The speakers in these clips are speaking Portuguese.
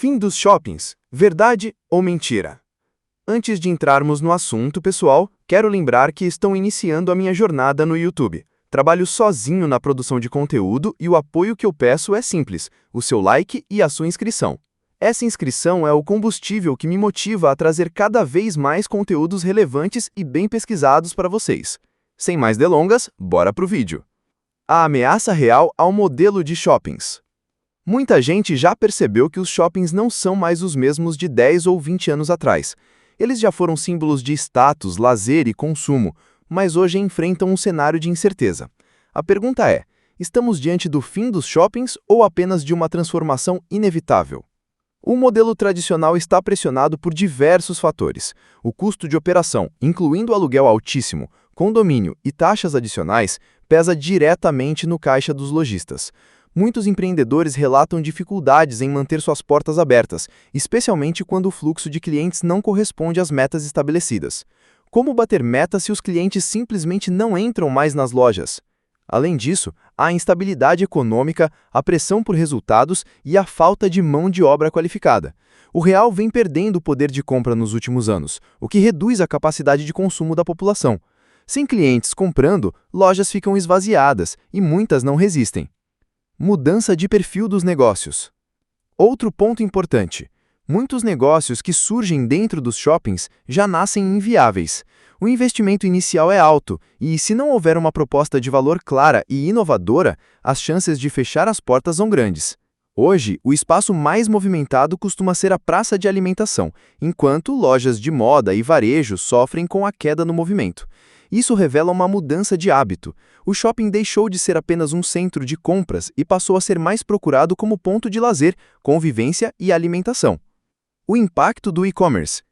Fim dos shoppings, verdade ou mentira? Antes de entrarmos no assunto, pessoal, quero lembrar que estão iniciando a minha jornada no YouTube. Trabalho sozinho na produção de conteúdo e o apoio que eu peço é simples: o seu like e a sua inscrição. Essa inscrição é o combustível que me motiva a trazer cada vez mais conteúdos relevantes e bem pesquisados para vocês. Sem mais delongas, bora pro vídeo. A ameaça real ao modelo de shoppings. Muita gente já percebeu que os shoppings não são mais os mesmos de 10 ou 20 anos atrás. Eles já foram símbolos de status, lazer e consumo, mas hoje enfrentam um cenário de incerteza. A pergunta é: estamos diante do fim dos shoppings ou apenas de uma transformação inevitável? O modelo tradicional está pressionado por diversos fatores. O custo de operação, incluindo aluguel altíssimo, condomínio e taxas adicionais, pesa diretamente no caixa dos lojistas. Muitos empreendedores relatam dificuldades em manter suas portas abertas, especialmente quando o fluxo de clientes não corresponde às metas estabelecidas. Como bater metas se os clientes simplesmente não entram mais nas lojas? Além disso, há a instabilidade econômica, a pressão por resultados e a falta de mão de obra qualificada. O real vem perdendo o poder de compra nos últimos anos, o que reduz a capacidade de consumo da população. Sem clientes comprando, lojas ficam esvaziadas e muitas não resistem. Mudança de perfil dos negócios. Outro ponto importante: muitos negócios que surgem dentro dos shoppings já nascem inviáveis. O investimento inicial é alto e, se não houver uma proposta de valor clara e inovadora, as chances de fechar as portas são grandes. Hoje, o espaço mais movimentado costuma ser a praça de alimentação, enquanto lojas de moda e varejo sofrem com a queda no movimento. Isso revela uma mudança de hábito. O shopping deixou de ser apenas um centro de compras e passou a ser mais procurado como ponto de lazer, convivência e alimentação. O impacto do e-commerce.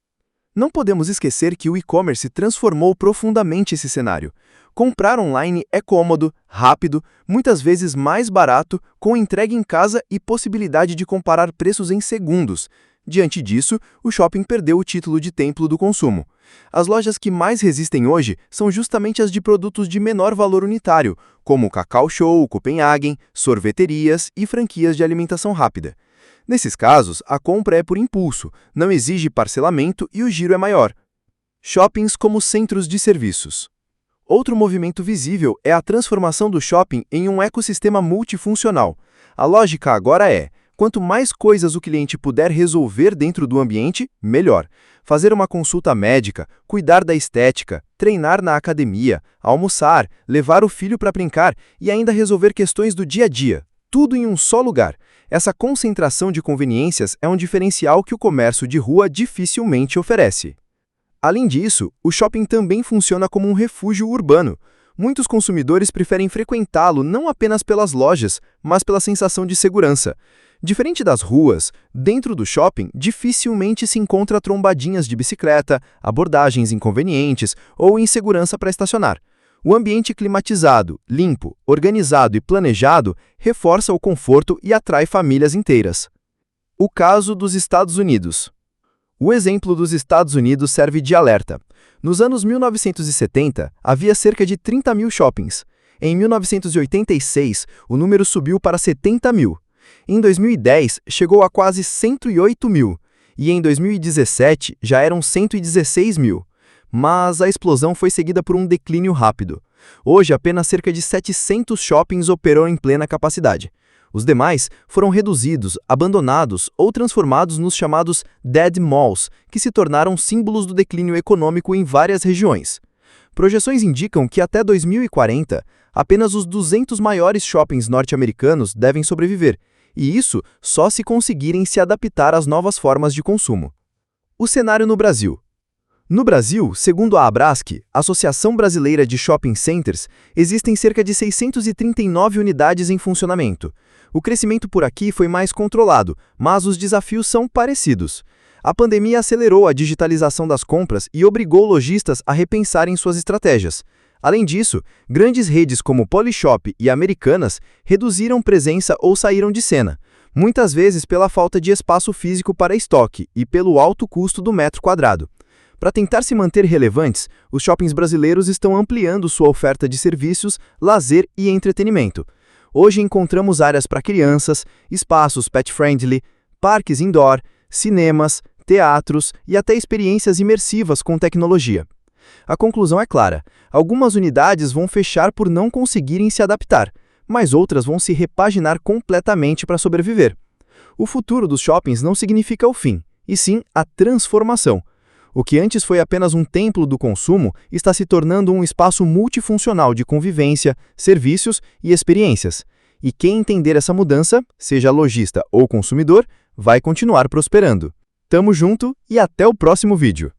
Não podemos esquecer que o e-commerce transformou profundamente esse cenário. Comprar online é cômodo, rápido, muitas vezes mais barato, com entrega em casa e possibilidade de comparar preços em segundos. Diante disso, o shopping perdeu o título de templo do consumo. As lojas que mais resistem hoje são justamente as de produtos de menor valor unitário, como Cacau Show, Copenhagen, sorveterias e franquias de alimentação rápida. Nesses casos, a compra é por impulso, não exige parcelamento e o giro é maior. Shoppings como centros de serviços. Outro movimento visível é a transformação do shopping em um ecossistema multifuncional. A lógica agora é: quanto mais coisas o cliente puder resolver dentro do ambiente, melhor. Fazer uma consulta médica, cuidar da estética, treinar na academia, almoçar, levar o filho para brincar e ainda resolver questões do dia a dia. Tudo em um só lugar. Essa concentração de conveniências é um diferencial que o comércio de rua dificilmente oferece. Além disso, o shopping também funciona como um refúgio urbano. Muitos consumidores preferem frequentá-lo não apenas pelas lojas, mas pela sensação de segurança. Diferente das ruas, dentro do shopping dificilmente se encontra trombadinhas de bicicleta, abordagens inconvenientes ou insegurança para estacionar. O ambiente climatizado, limpo, organizado e planejado reforça o conforto e atrai famílias inteiras. O caso dos Estados Unidos. O exemplo dos Estados Unidos serve de alerta. Nos anos 1970, havia cerca de 30 mil shoppings. Em 1986, o número subiu para 70 mil. Em 2010, chegou a quase 108 mil. E em 2017, já eram 116 mil. Mas a explosão foi seguida por um declínio rápido. Hoje, apenas cerca de 700 shoppings operam em plena capacidade. Os demais foram reduzidos, abandonados ou transformados nos chamados dead malls, que se tornaram símbolos do declínio econômico em várias regiões. Projeções indicam que até 2040, apenas os 200 maiores shoppings norte-americanos devem sobreviver, e isso só se conseguirem se adaptar às novas formas de consumo. O cenário no Brasil. No Brasil, segundo a Abrasc, Associação Brasileira de Shopping Centers, existem cerca de 639 unidades em funcionamento. O crescimento por aqui foi mais controlado, mas os desafios são parecidos. A pandemia acelerou a digitalização das compras e obrigou lojistas a repensarem suas estratégias. Além disso, grandes redes como Polishop e Americanas reduziram presença ou saíram de cena, muitas vezes pela falta de espaço físico para estoque e pelo alto custo do metro quadrado. Para tentar se manter relevantes, os shoppings brasileiros estão ampliando sua oferta de serviços, lazer e entretenimento. Hoje encontramos áreas para crianças, espaços pet-friendly, parques indoor, cinemas, teatros e até experiências imersivas com tecnologia. A conclusão é clara: algumas unidades vão fechar por não conseguirem se adaptar, mas outras vão se repaginar completamente para sobreviver. O futuro dos shoppings não significa o fim, e sim a transformação. O que antes foi apenas um templo do consumo está se tornando um espaço multifuncional de convivência, serviços e experiências. E quem entender essa mudança, seja lojista ou consumidor, vai continuar prosperando. Tamo junto e até o próximo vídeo!